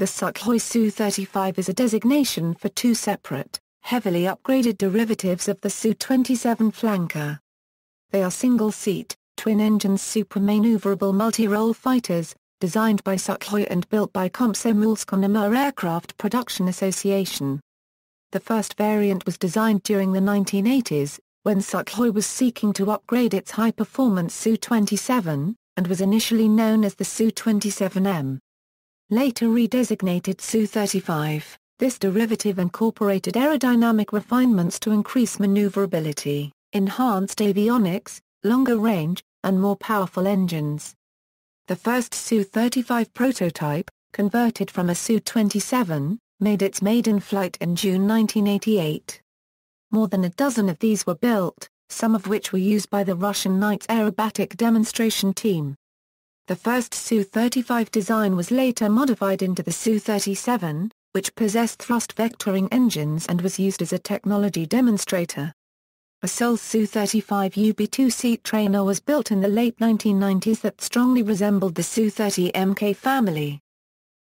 The Sukhoi Su-35 is a designation for two separate, heavily upgraded derivatives of the Su-27 flanker. They are single-seat, twin-engine supermaneuverable multirole fighters, designed by Sukhoi and built by Komsomolsk-on-Amur Aircraft Production Association. The first variant was designed during the 1980s, when Sukhoi was seeking to upgrade its high-performance Su-27, and was initially known as the Su-27M. Later redesignated Su-35, this derivative incorporated aerodynamic refinements to increase maneuverability, enhanced avionics, longer range, and more powerful engines. The first Su-35 prototype, converted from a Su-27, made its maiden flight in June 1988. More than a dozen of these were built, some of which were used by the Russian Knight's aerobatic demonstration team. The first Su-35 design was later modified into the Su-37, which possessed thrust vectoring engines and was used as a technology demonstrator. A sole Su-35 UB2-seat trainer was built in the late 1990s that strongly resembled the Su-30MK family.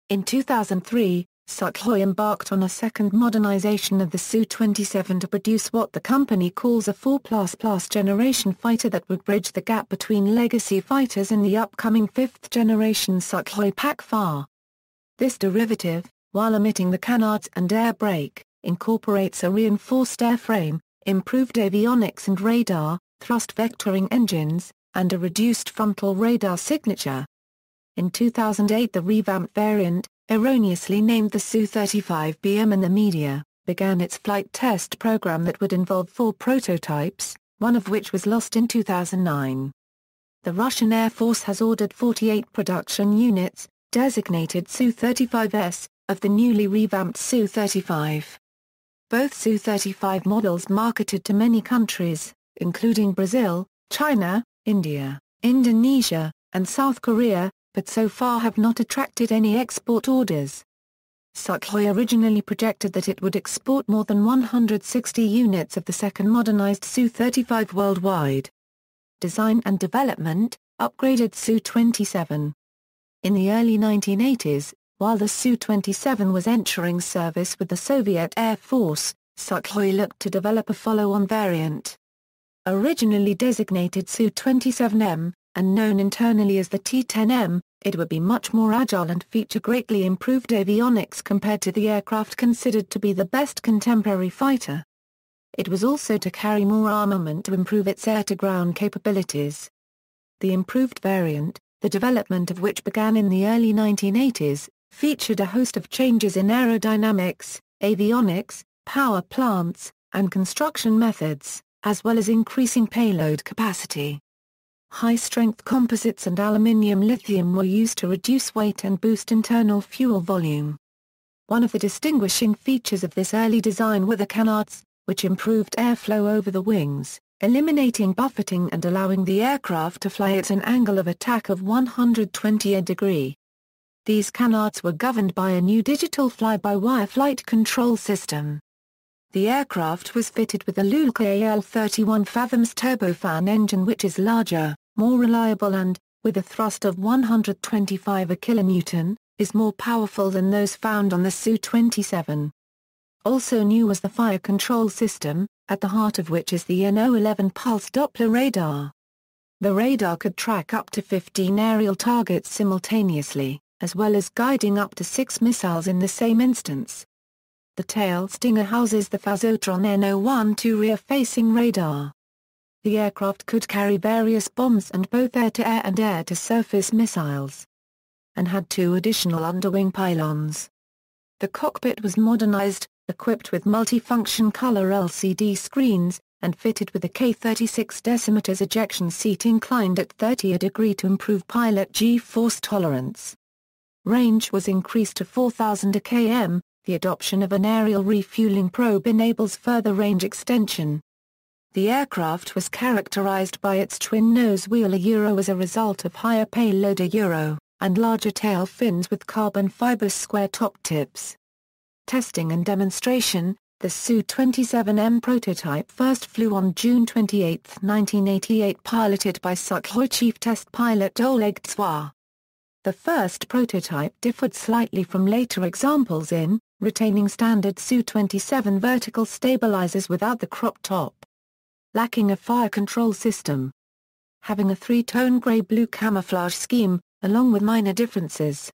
In 2003, Sukhoi embarked on a second modernization of the Su-27 to produce what the company calls a 4++ generation fighter that would bridge the gap between legacy fighters and the upcoming fifth-generation Sukhoi PAC-FAR. This derivative, while omitting the canards and air brake, incorporates a reinforced airframe, improved avionics and radar, thrust vectoring engines, and a reduced frontal radar signature. In 2008 the revamped variant, erroneously named the Su-35BM in the media, began its flight test program that would involve 4 prototypes, one of which was lost in 2009. The Russian Air Force has ordered 48 production units, designated Su-35S, of the newly revamped Su-35. Both Su-35 models marketed to many countries, including Brazil, China, India, Indonesia, and South Korea, but so far have not attracted any export orders. Sukhoi originally projected that it would export more than 160 units of the second modernized Su-35 worldwide. Design and development, upgraded Su-27. In the early 1980s, while the Su-27 was entering service with the Soviet Air Force, Sukhoi looked to develop a follow-on variant. Originally designated Su-27M, and known internally as the T-10M, it would be much more agile and feature greatly improved avionics compared to the aircraft considered to be the best contemporary fighter. It was also to carry more armament to improve its air-to-ground capabilities. The improved variant, the development of which began in the early 1980s, featured a host of changes in aerodynamics, avionics, power plants, and construction methods, as well as increasing payload capacity. High-strength composites and aluminium-lithium were used to reduce weight and boost internal fuel volume. One of the distinguishing features of this early design were the canards, which improved airflow over the wings, eliminating buffeting and allowing the aircraft to fly at an angle of attack of 120 degrees. These canards were governed by a new digital fly-by-wire flight control system. The aircraft was fitted with a Lulka AL-31 fathoms turbofan engine which is larger, more reliable and, with a thrust of 125 kN, is more powerful than those found on the Su-27. Also new was the fire control system, at the heart of which is the NO-11 pulse Doppler radar. The radar could track up to 15 aerial targets simultaneously, as well as guiding up to 6 missiles in the same instance. The tail stinger houses the Phasotron NO-12 rear-facing radar. The aircraft could carry various bombs and both air-to-air and air-to-surface missiles, and had 2 additional underwing pylons. The cockpit was modernized, equipped with multifunction color LCD screens, and fitted with a K36 decimeters ejection seat inclined at 30 degrees to improve pilot G-force tolerance. Range was increased to 4,000 km. The adoption of an aerial refueling probe enables further range extension. The aircraft was characterized by its twin nose wheel as a result of higher payload and larger tail fins with carbon fiber square top tips. Testing and demonstration. The Su-27M prototype first flew on June 28, 1988, piloted by Sukhoi chief test pilot Oleg Tswa. The first prototype differed slightly from later examples in retaining standard Su-27 vertical stabilizers without the crop top, lacking a fire control system, having a three-tone grey-blue camouflage scheme, along with minor differences.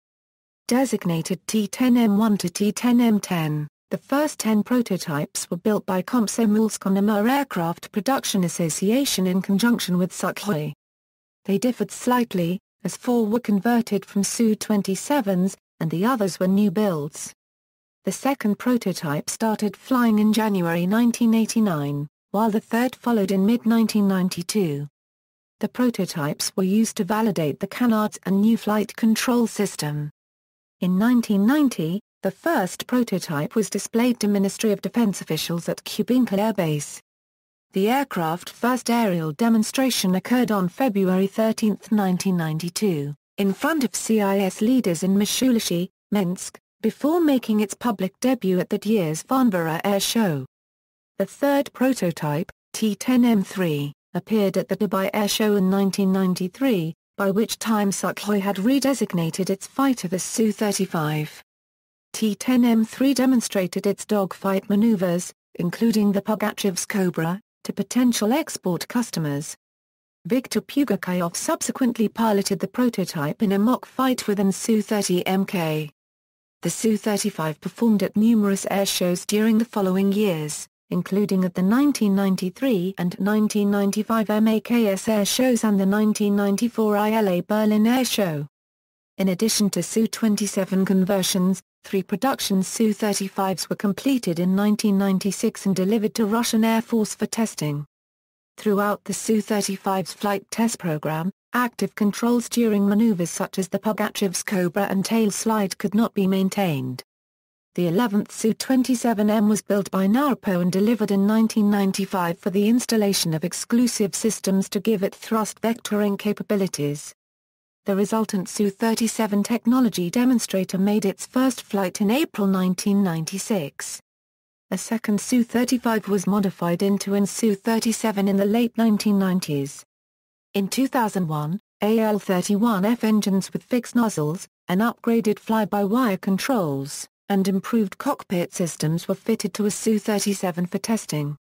Designated T-10M1 to T-10M10, the first 10 prototypes were built by Komsomolsk-on-Amur Aircraft Production Association in conjunction with Sukhoi. They differed slightly, as 4 were converted from Su-27s, and the others were new builds. The second prototype started flying in January 1989, while the third followed in mid-1992. The prototypes were used to validate the canards and new flight control system. In 1990, the first prototype was displayed to Ministry of Defense officials at Kubinka Air Base. The aircraft's first aerial demonstration occurred on February 13, 1992, in front of CIS leaders in Mishulishi, Minsk, before making its public debut at that year's Varvara Air Show. The third prototype, T-10M3, appeared at the Dubai Air Show in 1993, by which time Sukhoi had redesignated its fighter the Su-35. T-10M3 demonstrated its dogfight maneuvers, including the Pugachev's Cobra, to potential export customers. Viktor Pugachev subsequently piloted the prototype in a mock fight with an Su-30Mk. The Su-35 performed at numerous air shows during the following years, including at the 1993 and 1995 MAKS air shows and the 1994 ILA Berlin Air Show. In addition to Su-27 conversions, 3 production Su-35s were completed in 1996 and delivered to Russian Air Force for testing. Throughout the Su-35's flight test program, active controls during maneuvers such as the Pugachev's Cobra and tail slide could not be maintained. The 11th Su-27M was built by KnAAPO and delivered in 1995 for the installation of exclusive systems to give it thrust vectoring capabilities. The resultant Su-37 technology demonstrator made its first flight in April 1996. A second Su-35 was modified into an Su-37 in the late 1990s. In 2001, AL-31F engines with fixed nozzles, an upgraded fly-by-wire controls, and improved cockpit systems were fitted to a Su-37 for testing.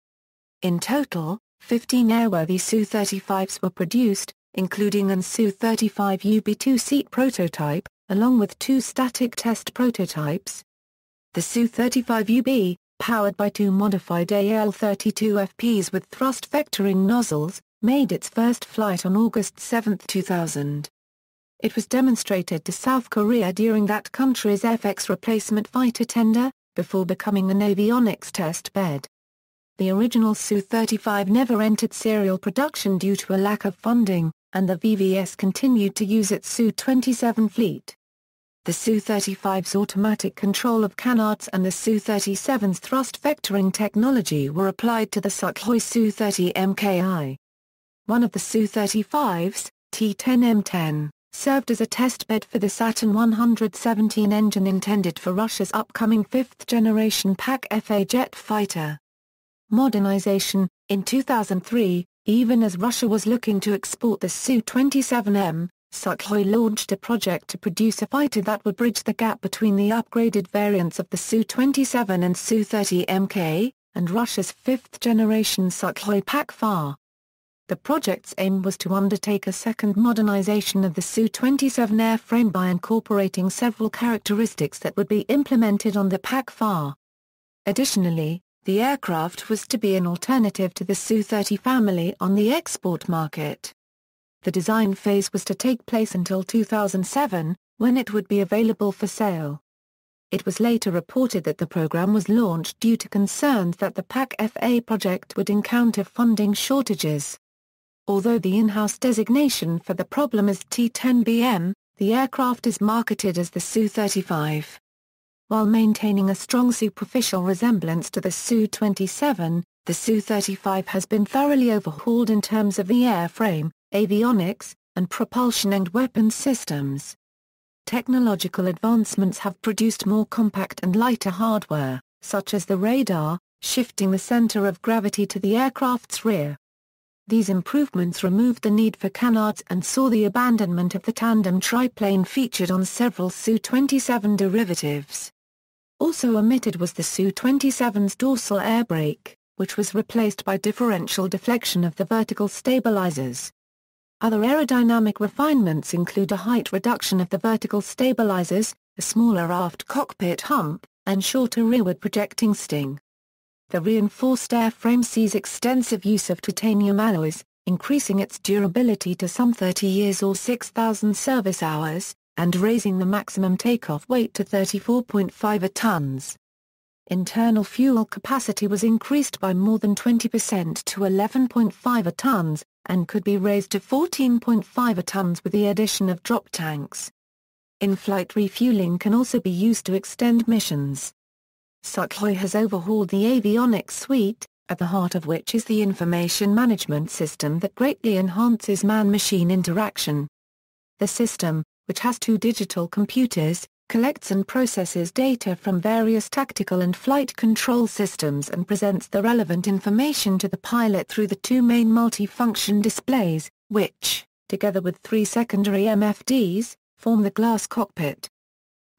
In total, 15 airworthy Su-35s were produced, including an Su-35UB two-seat prototype, along with 2 static test prototypes. The Su-35UB, powered by 2 modified AL-32FPs with thrust vectoring nozzles, made its first flight on August 7, 2000. It was demonstrated to South Korea during that country's FX replacement fighter tender, before becoming an avionics test bed. The original Su-35 never entered serial production due to a lack of funding, and the VVS continued to use its Su-27 fleet. The Su-35's automatic control of canards and the Su-37's thrust vectoring technology were applied to the Sukhoi Su-30MKI. One of the Su-35's, T-10M10, served as a testbed for the Saturn 117 engine intended for Russia's upcoming 5th-generation PAK-FA jet fighter. Modernization. In 2003, even as Russia was looking to export the Su-27M, Sukhoi launched a project to produce a fighter that would bridge the gap between the upgraded variants of the Su-27 and Su-30Mk, and Russia's 5th-generation Sukhoi PAK-FA. The project's aim was to undertake a second modernization of the Su-27 airframe by incorporating several characteristics that would be implemented on the PAK-FA. Additionally, the aircraft was to be an alternative to the Su-30 family on the export market. The design phase was to take place until 2007, when it would be available for sale. It was later reported that the program was launched due to concerns that the PAK-FA project would encounter funding shortages. Although the in-house designation for the problem is T-10BM, the aircraft is marketed as the Su-35. While maintaining a strong superficial resemblance to the Su-27, the Su-35 has been thoroughly overhauled in terms of the airframe, avionics, and propulsion and weapons systems. Technological advancements have produced more compact and lighter hardware, such as the radar, shifting the center of gravity to the aircraft's rear. These improvements removed the need for canards and saw the abandonment of the tandem triplane featured on several Su-27 derivatives. Also omitted was the Su-27's dorsal air brake, which was replaced by differential deflection of the vertical stabilizers. Other aerodynamic refinements include a height reduction of the vertical stabilizers, a smaller aft cockpit hump, and shorter rearward projecting sting. The reinforced airframe sees extensive use of titanium alloys, increasing its durability to some 30 years or 6,000 service hours, and raising the maximum takeoff weight to 34.5 tons. Internal fuel capacity was increased by more than 20% to 11.5 tons, and could be raised to 14.5 tons with the addition of drop tanks. In-flight refueling can also be used to extend missions. Sukhoi has overhauled the avionics suite, at the heart of which is the information management system that greatly enhances man-machine interaction. The system, which has 2 digital computers, collects and processes data from various tactical and flight control systems and presents the relevant information to the pilot through the 2 main multifunction displays, which, together with 3 secondary MFDs, form the glass cockpit.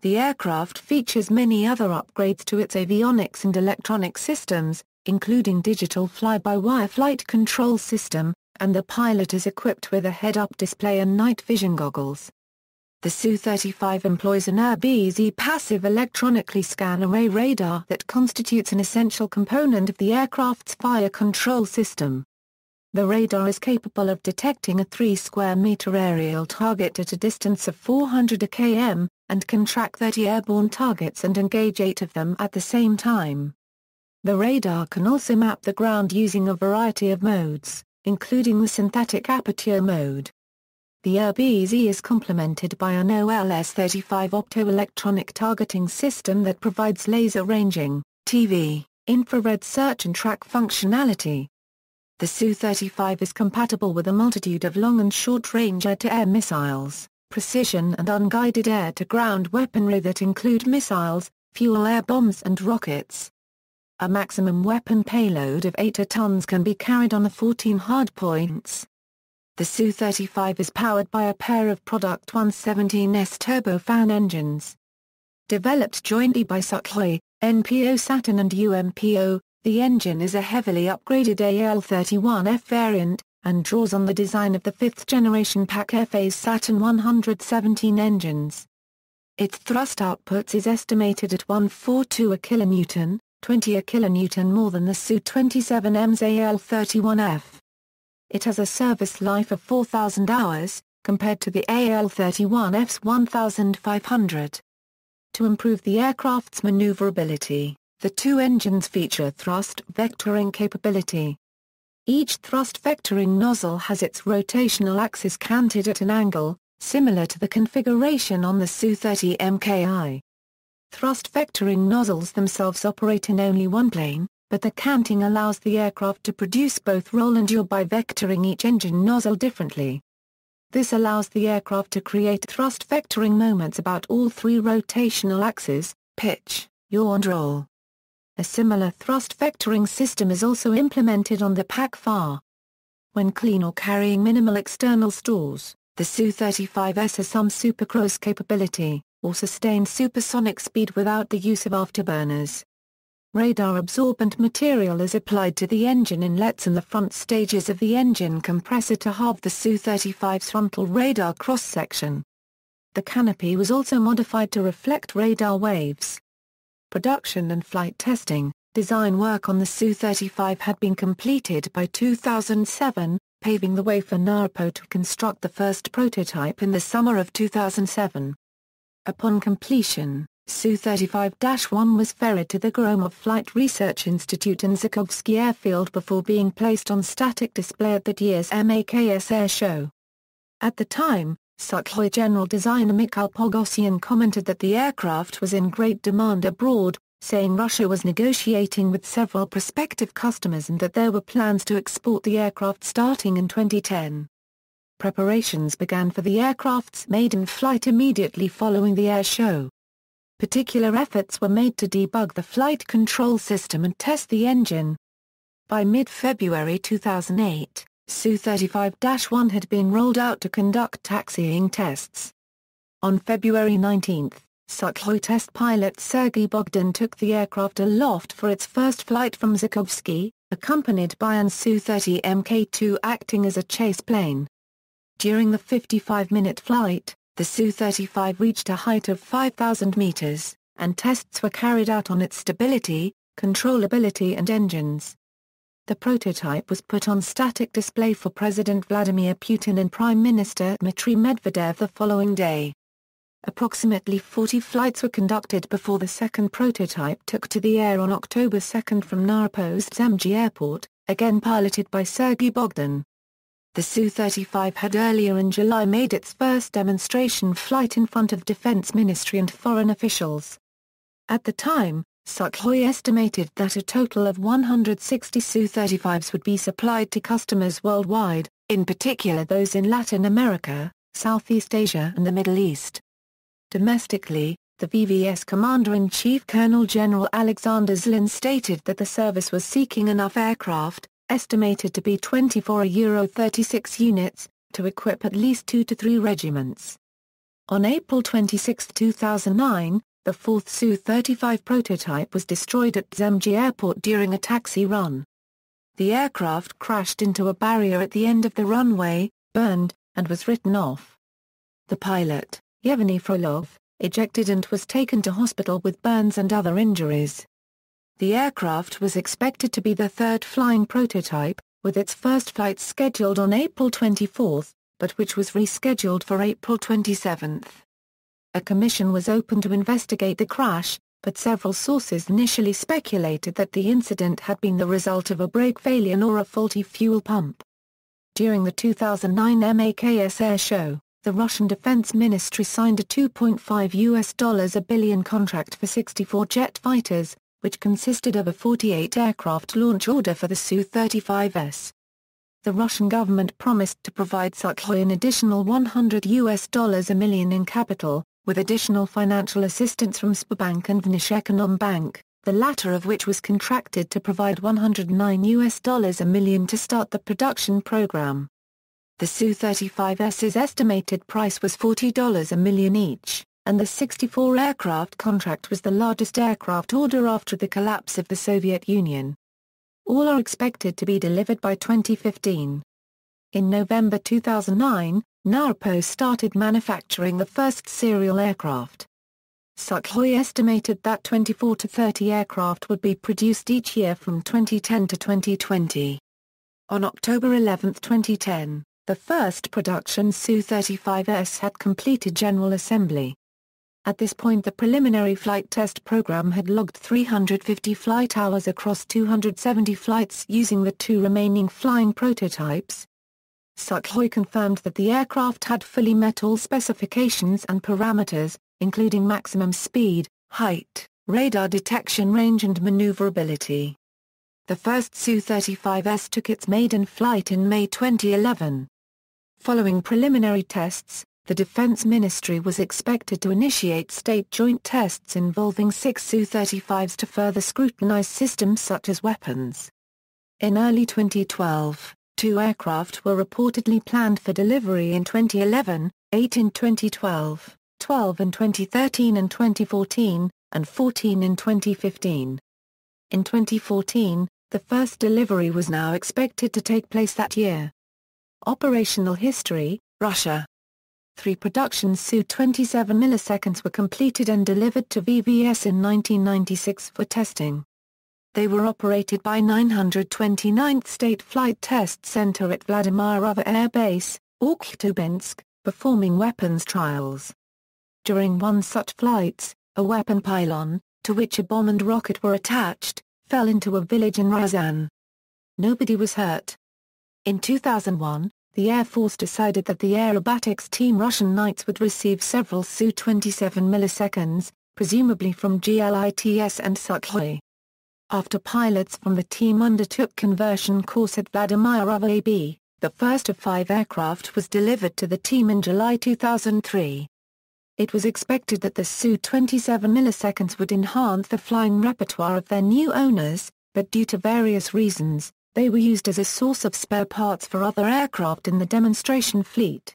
The aircraft features many other upgrades to its avionics and electronic systems, including digital fly-by-wire flight control system, and the pilot is equipped with a head-up display and night vision goggles. The Su-35 employs an aerobatic passive electronically scan array radar that constitutes an essential component of the aircraft's fire control system. The radar is capable of detecting a 3 square meter aerial target at a distance of 400 km, and can track 30 airborne targets and engage 8 of them at the same time. The radar can also map the ground using a variety of modes, including the synthetic aperture mode. The aerobatic is complemented by an OLS-35 optoelectronic targeting system that provides laser ranging, TV, infrared search and track functionality. The Su-35 is compatible with a multitude of long and short-range air-to-air missiles, precision and unguided air-to-ground weaponry that include missiles, fuel air bombs and rockets. A maximum weapon payload of 8 tons can be carried on the 14 hardpoints. The Su-35 is powered by a pair of Product 117S turbofan engines. Developed jointly by Sukhoi, NPO Saturn and UMPO, the engine is a heavily upgraded AL-31F variant, and draws on the design of the 5th-generation Pac-Phase Saturn 117 engines. Its thrust outputs is estimated at 142 kN, 20 kN more than the Su-27M's AL-31F. It has a service life of 4,000 hours, compared to the AL-31F's 1,500. To improve the aircraft's maneuverability, the 2 engines feature thrust vectoring capability. Each thrust vectoring nozzle has its rotational axis canted at an angle, similar to the configuration on the Su-30 Mki. Thrust vectoring nozzles themselves operate in only one plane, but the canting allows the aircraft to produce both roll and yaw by vectoring each engine nozzle differently. This allows the aircraft to create thrust vectoring moments about all 3 rotational axes, pitch, yaw and roll. A similar thrust vectoring system is also implemented on the Pac-FA. When clean or carrying minimal external stalls, the Su-35S has some supercruise capability, or sustained supersonic speed without the use of afterburners. Radar absorbent material is applied to the engine inlets and the front stages of the engine compressor to halve the Su-35's frontal radar cross-section. The canopy was also modified to reflect radar waves. Production and flight testing, design work on the Su-35 had been completed by 2007, paving the way for KnAAPO to construct the first prototype in the summer of 2007. Upon completion, Su-35-1 was ferried to the Gromov Flight Research Institute in Zhukovsky Airfield before being placed on static display at that year's MAKS Air Show. At the time, Sukhoi general designer Mikhail Pogosyan commented that the aircraft was in great demand abroad, saying Russia was negotiating with several prospective customers and that there were plans to export the aircraft starting in 2010. Preparations began for the aircraft's maiden flight immediately following the air show. Particular efforts were made to debug the flight control system and test the engine. By mid-February 2008, Su-35-1 had been rolled out to conduct taxiing tests. On February 19, Sukhoi test pilot Sergei Bogdan took the aircraft aloft for its first flight from Zhukovsky, accompanied by an Su-30 Mk2 acting as a chase plane. During the 55-minute flight, the Su-35 reached a height of 5,000 meters, and tests were carried out on its stability, controllability and engines. The prototype was put on static display for President Vladimir Putin and Prime Minister Dmitry Medvedev the following day. Approximately 40 flights were conducted before the second prototype took to the air on October 2 from KnAAPO's Zemgy airport, again piloted by Sergei Bogdan. The Su-35 had earlier in July made its first demonstration flight in front of Defense Ministry and foreign officials. At the time, Sukhoi estimated that a total of 160 Su-35s would be supplied to customers worldwide, in particular those in Latin America, Southeast Asia and the Middle East. Domestically, the VVS Commander-in-Chief Colonel General Alexander Zlin stated that the service was seeking enough aircraft, estimated to be 24 Euro-36 units, to equip at least 2 to 3 regiments. On April 26, 2009, the fourth Su-35 prototype was destroyed at Zemgy airport during a taxi run. The aircraft crashed into a barrier at the end of the runway, burned, and was written off. The pilot, Yevgeny Frolov, ejected and was taken to hospital with burns and other injuries. The aircraft was expected to be the third flying prototype, with its first flight scheduled on April 24, but which was rescheduled for April 27. A commission was opened to investigate the crash, but several sources initially speculated that the incident had been the result of a brake failure or a faulty fuel pump. During the 2009 MAKS air show, the Russian Defense Ministry signed a $2.5 billion contract for 64 jet fighters, which consisted of a 48 aircraft launch order for the Su-35s. The Russian government promised to provide Sukhoi an additional $100 million in capital, with additional financial assistance from Sberbank and Vneshekonombank, the latter of which was contracted to provide $109 million to start the production program. The Su-35's estimated price was $40 million each, and the 64 aircraft contract was the largest aircraft order after the collapse of the Soviet Union. All are expected to be delivered by 2015. In November 2009, KnAAPO started manufacturing the first serial aircraft. Sukhoi estimated that 24 to 30 aircraft would be produced each year from 2010 to 2020. On October 11, 2010, the first production Su-35s had completed general assembly. At this point the preliminary flight test program had logged 350 flight hours across 270 flights using the two remaining flying prototypes. Sukhoi confirmed that the aircraft had fully met all specifications and parameters, including maximum speed, height, radar detection range and maneuverability. The first Su-35s took its maiden flight in May 2011. Following preliminary tests, the Defense Ministry was expected to initiate state joint tests involving 6 Su-35s to further scrutinize systems such as weapons. In early 2012, 2 aircraft were reportedly planned for delivery in 2011, 8 in 2012, 12 in 2013 and 2014, and 14 in 2015. In 2014, the first delivery was now expected to take place that year. Operational history: Russia. 3 production Su-27 milliseconds were completed and delivered to VVS in 1996 for testing. They were operated by 929th State Flight Test Center at Vladimirovo Air Base, Okhtubinsk, performing weapons trials. During one such flights, a weapon pylon, to which a bomb and rocket were attached, fell into a village in Ryazan. Nobody was hurt. In 2001, the Air Force decided that the aerobatics team Russian Knights would receive several Su-27 milliseconds, presumably from GLITS and Sukhoi. After pilots from the team undertook conversion course at Vladimirovo AB, the first of 5 aircraft was delivered to the team in July 2003. It was expected that the Su-27 milliseconds would enhance the flying repertoire of their new owners, but due to various reasons, They were used as a source of spare parts for other aircraft in the demonstration fleet.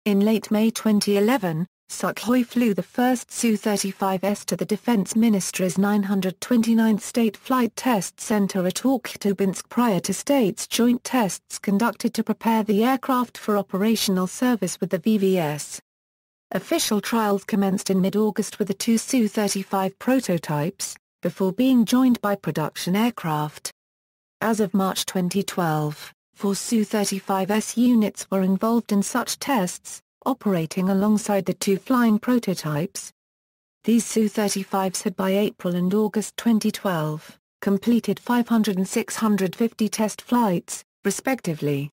In late May 2011, Sukhoi flew the first Su-35S to the Defense Ministry's 929th State Flight Test Center at Akhtubinsk prior to states' joint tests conducted to prepare the aircraft for operational service with the VVS. Official trials commenced in mid-August with the two Su-35 prototypes, before being joined by production aircraft. As of March 2012, 4 Su-35S units were involved in such tests, operating alongside the two flying prototypes. These Su-35s had by April and August 2012, completed 500 and 650 test flights, respectively.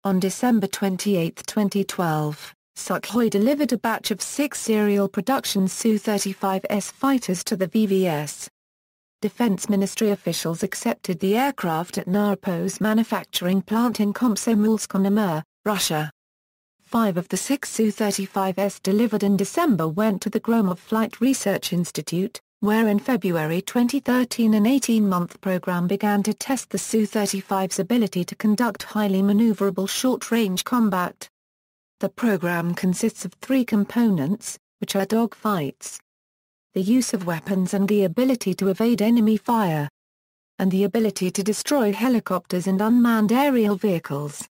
On December 28, 2012, Sukhoi delivered a batch of 6 serial production Su-35S fighters to the VVS. Defense Ministry officials accepted the aircraft at KnAAPO's manufacturing plant in Komsomolsk-on-Amur, Russia. 5 of the 6 Su-35S delivered in December went to the Gromov Flight Research Institute, where in February 2013 an 18-month program began to test the Su-35's ability to conduct highly maneuverable short-range combat. The program consists of 3 components, which are dogfights, the use of weapons and the ability to evade enemy fire, and the ability to destroy helicopters and unmanned aerial vehicles.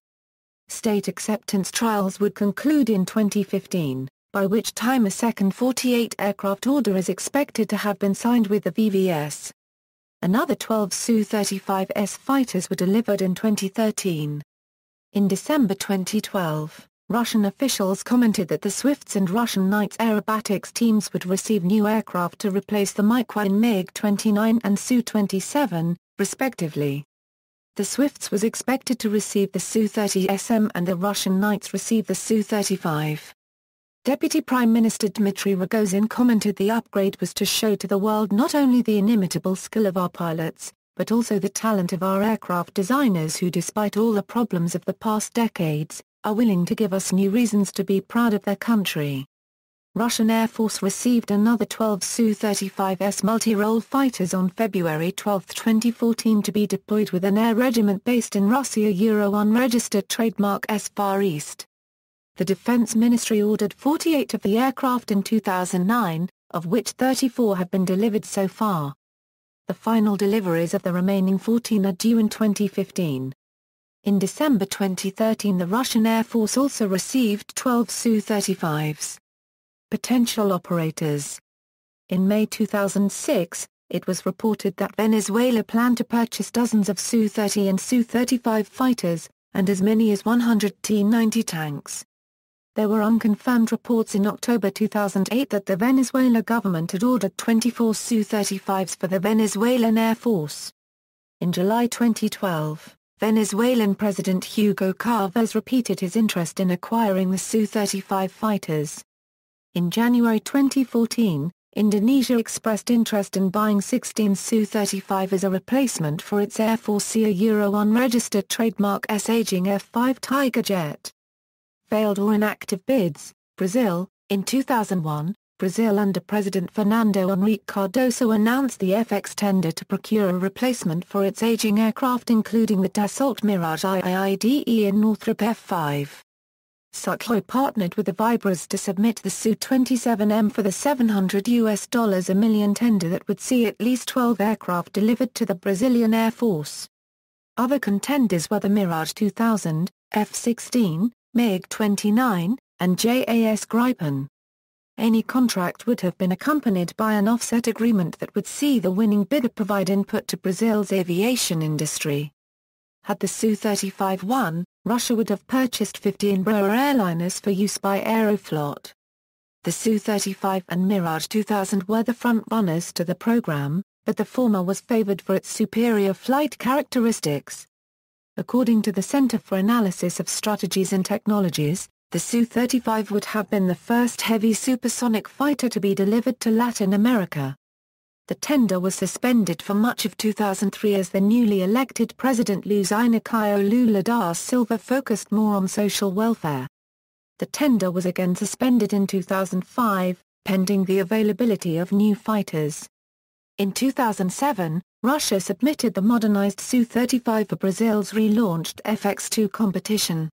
State acceptance trials would conclude in 2015, by which time a second 48-aircraft order is expected to have been signed with the VVS. Another 12 Su-35S fighters were delivered in 2013. In December 2012, Russian officials commented that the Swifts and Russian Knights aerobatics teams would receive new aircraft to replace the MiG-1 MiG-29 and Su-27, respectively. The Swifts was expected to receive the Su-30SM and the Russian Knights receive the Su-35. Deputy Prime Minister Dmitry Rogozin commented the upgrade was to show to the world not only the inimitable skill of our pilots, but also the talent of our aircraft designers who, despite all the problems of the past decades, are willing to give us new reasons to be proud of their country. Russian Air Force received another 12 Su-35S multirole fighters on February 12, 2014 to be deployed with an air regiment based in Russia unregistered trademark S Far East. The Defense Ministry ordered 48 of the aircraft in 2009, of which 34 have been delivered so far. The final deliveries of the remaining 14 are due in 2015. In December 2013 the Russian Air Force also received 12 Su-35s. Potential operators. In May 2006, it was reported that Venezuela planned to purchase dozens of Su-30 and Su-35 fighters, and as many as 100 T-90 tanks. There were unconfirmed reports in October 2008 that the Venezuela government had ordered 24 Su-35s for the Venezuelan Air Force. In July 2012, Venezuelan President Hugo Chavez repeated his interest in acquiring the Su-35 fighters. In January 2014, Indonesia expressed interest in buying 16 Su-35 as a replacement for its Air Force unregistered trademark S aging F-5 Tiger jet. Failed or inactive bids. Brazil. In 2001, Brazil under President Fernando Henrique Cardoso announced the FX tender to procure a replacement for its aging aircraft including the Dassault Mirage IIDE and Northrop F-5. Sukhoi partnered with the Vibras to submit the Su-27M for the $700 a million tender that would see at least 12 aircraft delivered to the Brazilian Air Force. Other contenders were the Mirage 2000, F-16, MiG-29, and JAS Gripen. Any contract would have been accompanied by an offset agreement that would see the winning bidder provide input to Brazil's aviation industry. Had the Su-35 won, Russia would have purchased 50 Embraer airliners for use by Aeroflot. The Su-35 and Mirage 2000 were the front-runners to the program, but the former was favored for its superior flight characteristics. According to the Center for Analysis of Strategies and Technologies, the Su-35 would have been the first heavy supersonic fighter to be delivered to Latin America. The tender was suspended for much of 2003 as the newly elected President Luiz Inácio Lula da Silva focused more on social welfare. The tender was again suspended in 2005, pending the availability of new fighters. In 2007, Russia submitted the modernized Su-35 for Brazil's relaunched FX2 competition.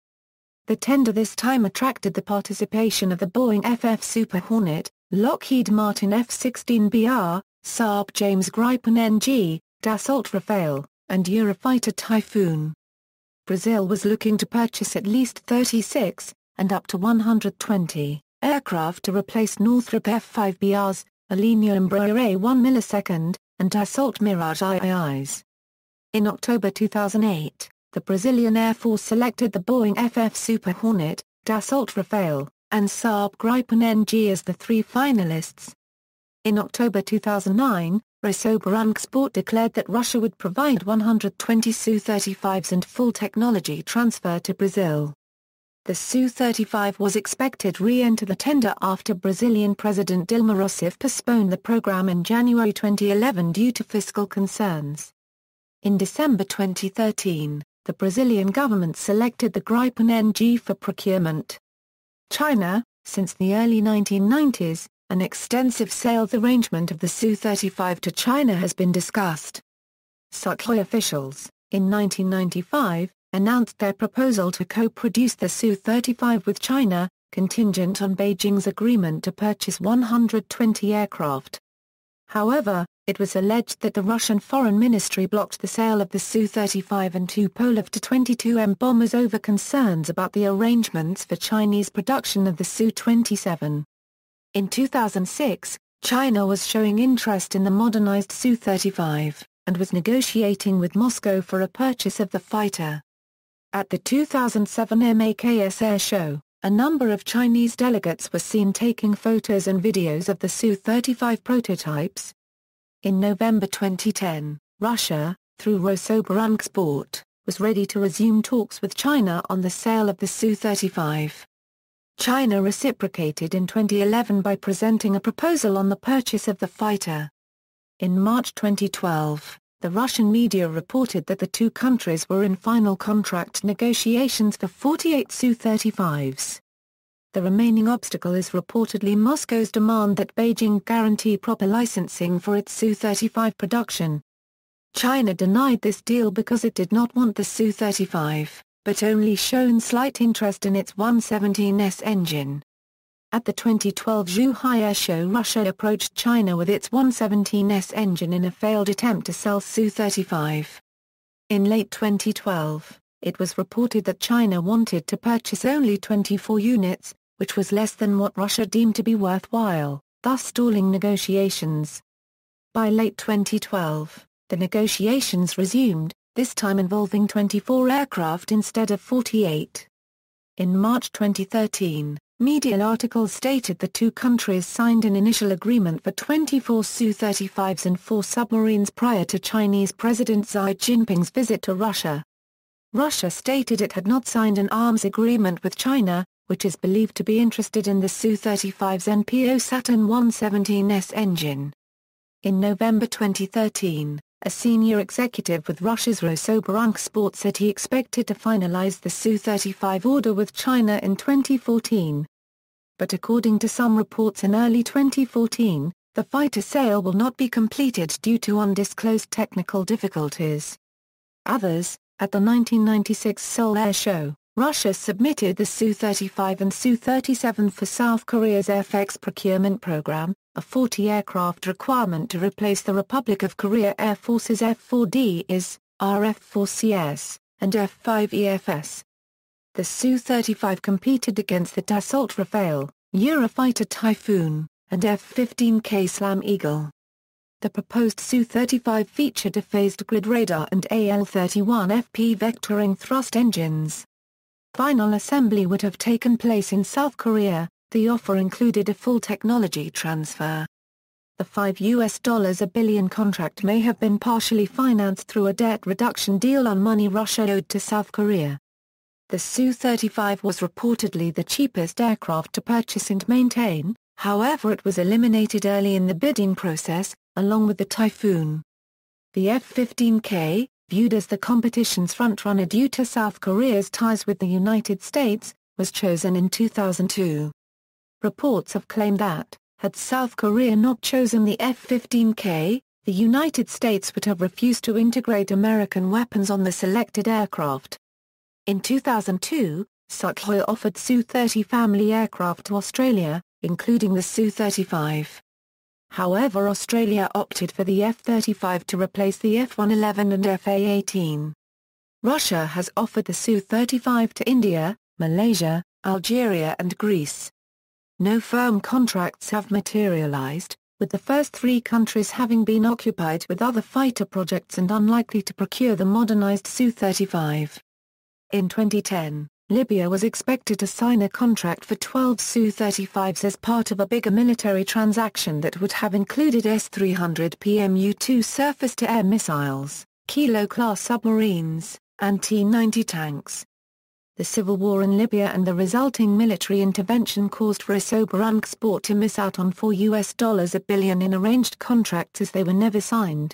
The tender this time attracted the participation of the Boeing FF Super Hornet, Lockheed Martin F-16BR, Saab James Gripen NG, Dassault Rafale, and Eurofighter Typhoon. Brazil was looking to purchase at least 36, and up to 120, aircraft to replace Northrop F-5BRs, Alenia Embraer A1 millisecond, and Dassault Mirage IIs. In October 2008, the Brazilian Air Force selected the Boeing FF Super Hornet, Dassault Rafale, and Saab Gripen NG as the three finalists. In October 2009, Rosoboronexport declared that Russia would provide 120 Su-35s and full technology transfer to Brazil. The Su-35 was expected to re-enter the tender after Brazilian President Dilma Rousseff postponed the program in January 2011 due to fiscal concerns. In December 2013, the Brazilian government selected the Gripen NG for procurement. China, since the early 1990s, an extensive sales arrangement of the Su-35 to China has been discussed. Sukhoi officials, in 1995, announced their proposal to co-produce the Su-35 with China, contingent on Beijing's agreement to purchase 120 aircraft. However, it was alleged that the Russian Foreign Ministry blocked the sale of the Su-35 and Tupolev Tu-22M bombers over concerns about the arrangements for Chinese production of the Su-27. In 2006, China was showing interest in the modernized Su-35, and was negotiating with Moscow for a purchase of the fighter. At the 2007 MAKS Air Show, a number of Chinese delegates were seen taking photos and videos of the Su-35 prototypes. In November 2010, Russia, through Rosoboronexport, was ready to resume talks with China on the sale of the Su-35. China reciprocated in 2011 by presenting a proposal on the purchase of the fighter. In March 2012, the Russian media reported that the two countries were in final contract negotiations for 48 Su-35s. The remaining obstacle is reportedly Moscow's demand that Beijing guarantee proper licensing for its Su-35 production. China denied this deal because it did not want the Su-35, but only shown slight interest in its 117S engine. At the 2012 Zhuhai Air Show, Russia approached China with its 117S engine in a failed attempt to sell Su-35. In late 2012, it was reported that China wanted to purchase only 24 units, which was less than what Russia deemed to be worthwhile, thus stalling negotiations. By late 2012, the negotiations resumed, this time involving 24 aircraft instead of 48. In March 2013, media articles stated the two countries signed an initial agreement for 24 Su-35s and 4 submarines prior to Chinese President Xi Jinping's visit to Russia. Russia stated it had not signed an arms agreement with China, which is believed to be interested in the Su-35's NPO Saturn 117S engine. In November 2013, a senior executive with Russia's Rosoboronexport said he expected to finalize the Su-35 order with China in 2014. But according to some reports in early 2014, the fighter sale will not be completed due to undisclosed technical difficulties. Others, at the 1996 Seoul Air Show, Russia submitted the Su-35 and Su-37 for South Korea's FX procurement program, a 40-aircraft requirement to replace the Republic of Korea Air Force's F-4Ds, RF-4CS, and F-5EFS. The Su-35 competed against the Dassault Rafale, Eurofighter Typhoon, and F-15K Slam Eagle. The proposed Su-35 featured a phased grid radar and AL-31FP vectoring thrust engines. Final assembly would have taken place in South Korea. The offer included a full technology transfer. The $5 billion contract may have been partially financed through a debt reduction deal on money Russia owed to South Korea. The Su-35 was reportedly the cheapest aircraft to purchase and maintain, however it was eliminated early in the bidding process, along with the Typhoon. The F-15K, viewed as the competition's frontrunner due to South Korea's ties with the United States, was chosen in 2002. Reports have claimed that, had South Korea not chosen the F-15K, The United States would have refused to integrate American weapons on the selected aircraft. In 2002, Sukhoi offered Su-30 family aircraft to Australia, including the Su-35. However, Australia opted for the F-35 to replace the F-111 and F-A-18. Russia has offered the Su-35 to India, Malaysia, Algeria and Greece. No firm contracts have materialized, with the first three countries having been occupied with other fighter projects and unlikely to procure the modernized Su-35. In 2010, Libya was expected to sign a contract for 12 Su-35s as part of a bigger military transaction that would have included S-300 PMU-2 surface-to-air missiles, Kilo-class submarines, and T-90 tanks. The civil war in Libya and the resulting military intervention caused Resembled to miss out on $4 billion in arranged contracts as they were never signed.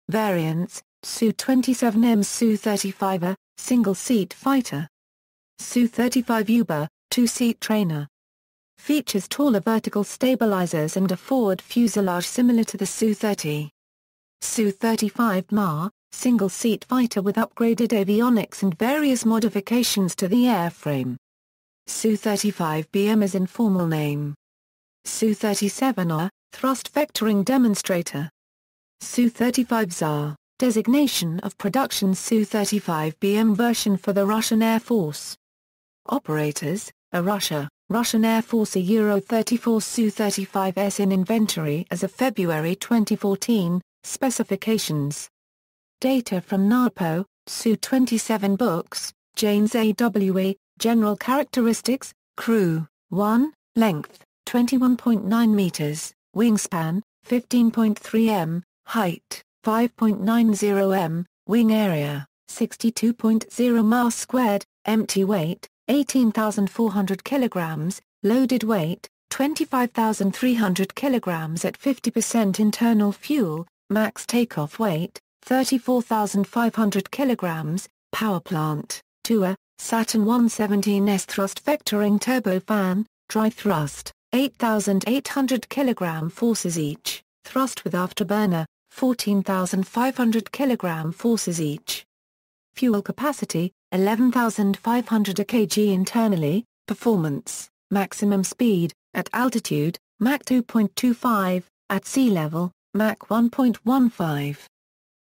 Variants: Su-27M Su-35A, single-seat fighter. Su-35 Uber, two-seat trainer. Features taller vertical stabilizers and a forward fuselage similar to the Su-30. Su-35 Ma, single-seat fighter with upgraded avionics and various modifications to the airframe. Su-35BM is informal name. Su-37A, thrust vectoring demonstrator. Su-35 ZAR, designation of production Su-35BM version for the Russian Air Force. Operators: Russian Air Force Euro 34 Su-35s in inventory as of February 2014. Specifications. Data from KnAAPO, Su-27 books, Janes AWE, General Characteristics, Crew, 1, Length, 21.9 meters, Wingspan, 15.3 m, Height, 5.90 m, Wing Area, 62.0 mass squared, Empty weight, 18,400 kilograms, Loaded weight, 25,300 kilograms at 50% internal fuel, Max takeoff weight, 34,500 kilograms, Power plant, 2A, Saturn 117S thrust vectoring turbofan, dry thrust, 8,800 kilogram forces each, thrust with afterburner, 14,500 kilogram forces each. Fuel capacity, 11,500 kg internally. Performance, maximum speed, at altitude, Mach 2.25, at sea level, Mach 1.15.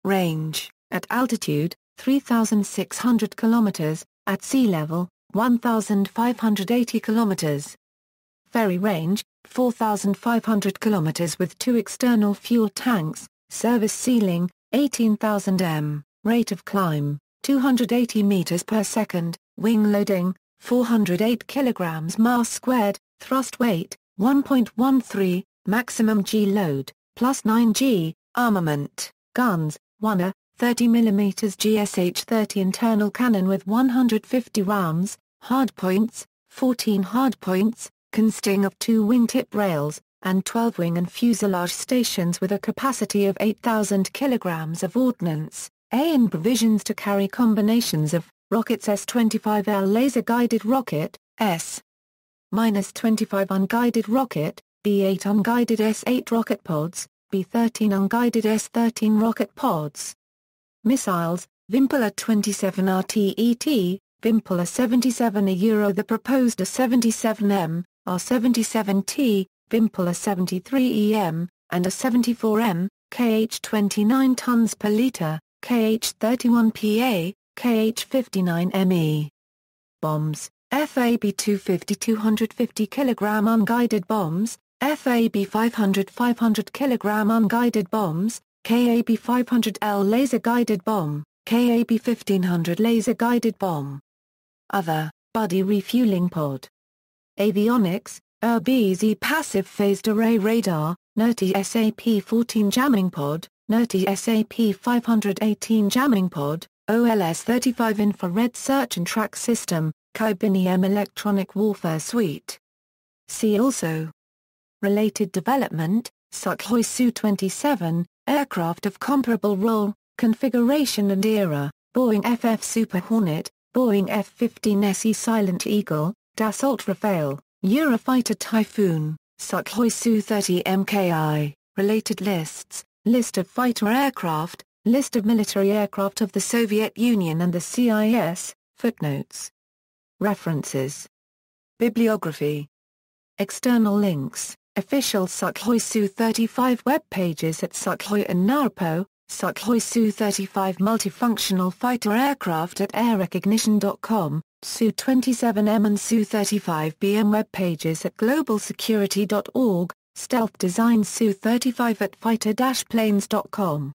Range, at altitude, 3,600 km, at sea level, 1,580 km. Ferry range, 4,500 km with two external fuel tanks, service ceiling, 18,000 m, rate of climb, 280 meters per second, wing loading, 408 kilograms mass squared, thrust weight, 1.13, maximum G load, plus 9 G, armament, guns, 1A, 30 mm GSH-30 internal cannon with 150 rounds, hardpoints, 14 hardpoints, consisting of 2 wingtip rails, and 12 wing and fuselage stations with a capacity of 8,000 kilograms of ordnance, and provisions to carry combinations of rockets S-25L laser-guided rocket, S-25 unguided rocket, B-8 unguided S-8 rocket pods, B-13 unguided S-13 rocket pods. Missiles, Vimpula 27 RTET, Vimpula 77 Euro. The proposed A-77M, R-77T, Vimpula 73 EM, and A-74M, KH-29 tons per liter, KH-31 PA, KH-59 ME. Bombs, FAB-250 250 kg unguided bombs, FAB-500 500 kg unguided bombs, KAB-500L laser-guided bomb, KAB-1500 laser-guided bomb. Other, buddy refueling pod. Avionics, RBZ passive phased array radar, NERTI SAP-14 jamming pod, NERTI SAP-518 jamming pod, OLS-35 infrared search and track system, KnAAPO electronic warfare suite. See also. Related development, Sukhoi Su-27, aircraft of comparable role, configuration and era, Boeing FF Super Hornet, Boeing F-15SE Silent Eagle, Dassault Rafale, Eurofighter Typhoon, Sukhoi Su-30 MKI, related lists, List of fighter aircraft, list of military aircraft of the Soviet Union and the CIS, footnotes. References. Bibliography. External links, official Sukhoi Su-35 web pages at Sukhoi and KnAAPO, Sukhoi Su-35 multifunctional fighter aircraft at airrecognition.com, Su-27M and Su-35BM web pages at globalsecurity.org, stealth design Su-35 at fighter-planes.com.